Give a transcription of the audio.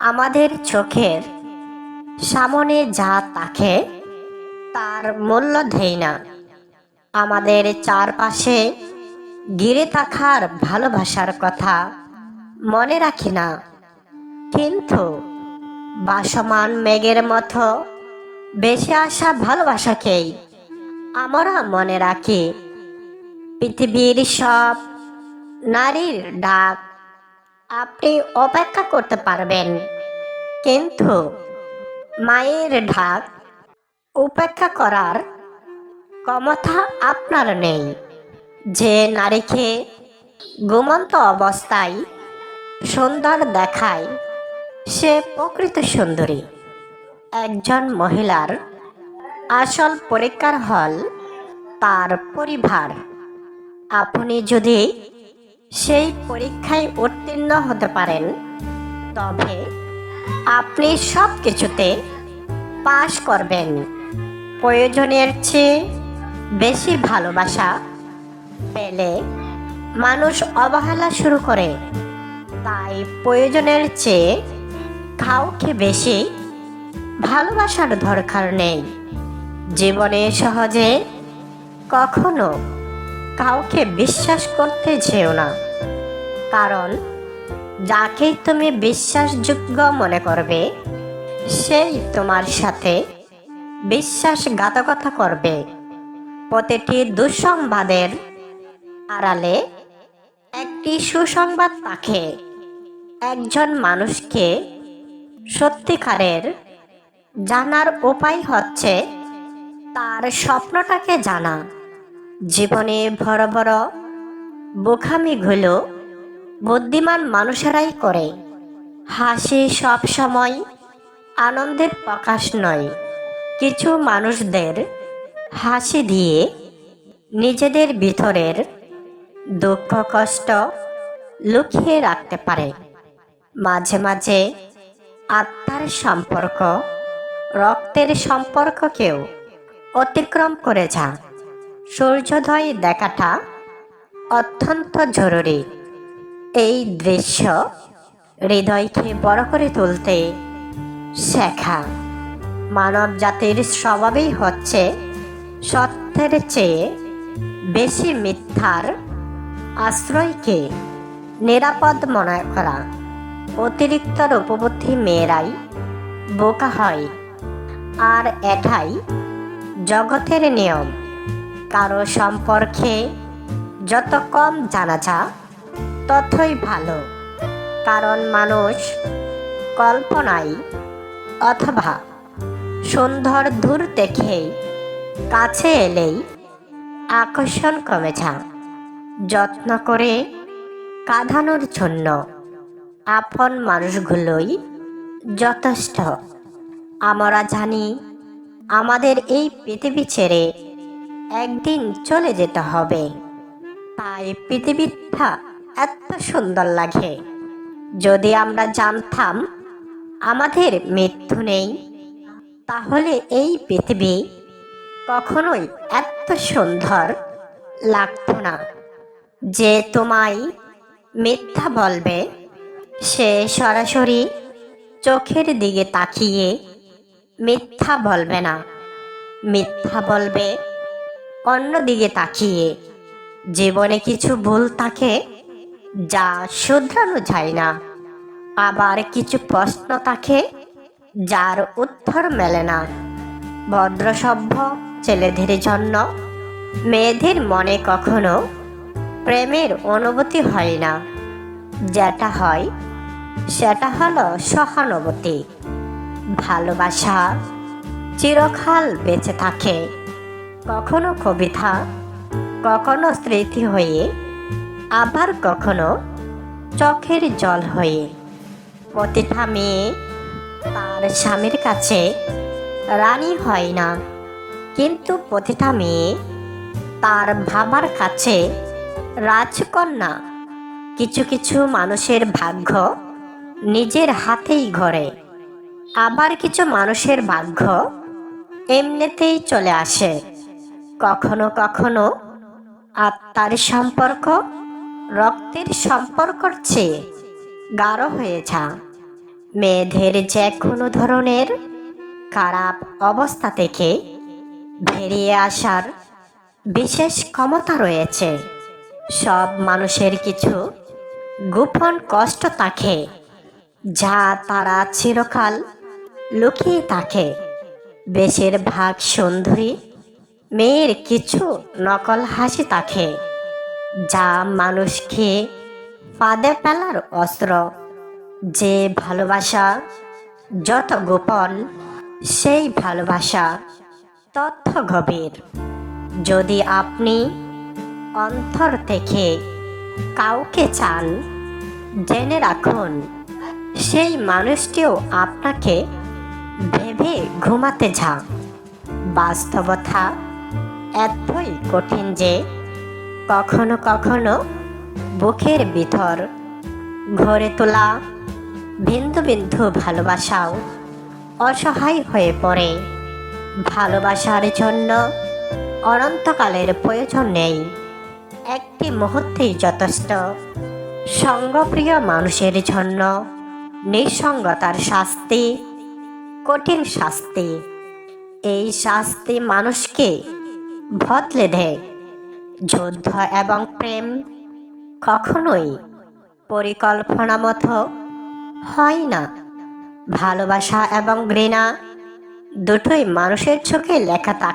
আমাদের চোখের সামনে যা তাকে তার মূল্য দেই না। আমাদের চারপাশে ঘিরে থাকার ভালোবাসার কথা মনে রাখি না। কিন্তু ভাসমান মেঘের মতো ভেসে আসা ভালোবাসাকেই আমরা মনে রাখি। পৃথিবীর সব নারীর ডাক আপনি অপেক্ষা করতে পারবেন, কিন্তু মায়ের ডাক উপেক্ষা করার ক্ষমতা আপনার নেই। যে নারীকে ঘুমন্ত অবস্থায় সুন্দর দেখায় সে প্রকৃত সুন্দরী। একজন মহিলার আসল পরীক্ষার হল তার পরিবার। আপনি যদি সেই পরীক্ষায় উত্তীর্ণ হতে পারেন, তবে আপনি সব কিছুতে পাশ করবেন। প্রয়োজনের চেয়ে বেশি ভালোবাসা পেলে মানুষ অবহেলা শুরু করে। তাই প্রয়োজনের চেয়ে কাউকে বেশি ভালোবাসার দরকার নেই। জীবনে সহজে কখনো কাউকে বিশ্বাস করতে যেও না, কারণ যাকে তুমি বিশ্বাসযোগ্য মনে করবে সেই তোমার সাথে বিশ্বাসঘাতকতা করবে। প্রতিটি দুঃসংবাদের আড়ালে একটি সুসংবাদ থাকে। একজন মানুষকে সত্যিকারের জানার উপায় হচ্ছে তার স্বপ্নটাকে জানা। জীবনে বড় বড় বোকামিগুলো বুদ্ধিমান মানুষেরাই করে। হাসি সব সময় আনন্দের প্রকাশ নয়। কিছু মানুষদের হাসি দিয়ে নিজেদের ভিতরের দুঃখ কষ্ট লুকিয়ে রাখতে পারে। মাঝে মাঝে আত্মার সম্পর্ক রক্তের সম্পর্ককেও অতিক্রম করে যা। সূর্যোদয় দেখাটা অত্যন্ত জরুরি। এই দৃশ্য হৃদয়কে বড় করে তুলতে শেখা। মানব জাতির স্বভাবই হচ্ছে সত্যের চেয়ে বেশি মিথ্যার আশ্রয়কে নিরাপদ মনে করা। অতিরিক্ত রূপবতী মেয়েরাই বোকা হয়, আর এটাই জগতের নিয়ম। কারো সম্পর্কে যত কম জানা যা ততই ভালো, কারণ মানুষ কল্পনায় অথবা সুন্দর দূর দেখেই কাছে এলেই আকর্ষণ কমে যা। যত্ন করে কাঁদানোর জন্য আপন মানুষগুলোই যথেষ্ট। আমরা জানি আমাদের এই পৃথিবী ছেড়ে একদিন চলে যেতে হবে, তাই পৃথিবীটা এত সুন্দর লাগে। যদি আমরা জানতাম আমাদের মৃত্যু নেই, তাহলে এই পৃথিবী কখনোই এত সুন্দর লাগতো না। যে তোমায় মিথ্যা বলবে সে সরাসরি চোখের দিকে তাকিয়ে মিথ্যা বলবে না, মিথ্যা বলবে অন্যদিকে তাকিয়ে। জীবনে কিছু ভুল থাকে যা শুধরানো যায় না, আবার কিছু প্রশ্ন থাকে যার উত্তর মেলে না। ভদ্রসভ্য ছেলেদের জন্য মেয়েদের মনে কখনো প্রেমের অনুভূতি হয় না। যেটা হয় সেটা হলো সহানুভূতি। ভালোবাসা চিরকাল বেঁচে থাকে, কখনো কবিতা, কখনো স্মৃতি হয়ে, আবার কখনো চোখের জল হয়ে। প্রতিটা মেয়ে তার স্বামীর কাছে রানী হয় না, কিন্তু প্রতিটা মেয়ে তার বাবার কাছে রাজকন্যা। কিছু কিছু মানুষের ভাগ্য নিজের হাতেই গড়ে, আবার কিছু মানুষের ভাগ্য এমনিতেই চলে আসে। কখনো কখনো আত্মার সম্পর্ক রক্তের সম্পর্কর চেয়ে গাঢ় হয়ে যায়। মেয়েদের যে কোনো ধরনের খারাপ অবস্থা থেকে বেরিয়ে আসার বিশেষ ক্ষমতা রয়েছে। সব মানুষের কিছু গোপন কষ্ট থাকে, যা তারা চিরকাল লুকিয়ে থাকে। বেশিরভাগ সুন্দরী মেয়ের কিছু নকল হাসি থাকে, যা মানুষকে ফাঁদে ফেলার অস্ত্র। যে ভালোবাসা যত গোপন, সেই ভালোবাসা তত গভীর। যদি আপনি অন্তর থেকে কাউকে চান, জেনে রাখুন সেই মানুষটিও আপনাকে ভেবে ঘুমাতে যান। বাস্তবতা এতই কঠিন যে কখনো কখনো বুকের ভিতর গড়ে তোলা বিন্দু বিন্দু ভালোবাসাও অসহায় হয়ে পড়ে। ভালোবাসার জন্য অনন্তকালের প্রয়োজন নেই, একটি মুহূর্তেই যথেষ্ট। সঙ্গপ্রিয় মানুষের জন্য নিঃসঙ্গতার শাস্তি কঠিন শাস্তি। এই শাস্তি মানুষকে বদলে দেয়। যুদ্ধ এবং প্রেম কখনোই পরিকল্পনা মতো হয় না। ভালোবাসা এবং ঘৃণা দুটোই মানুষের চোখে লেখা থাকে।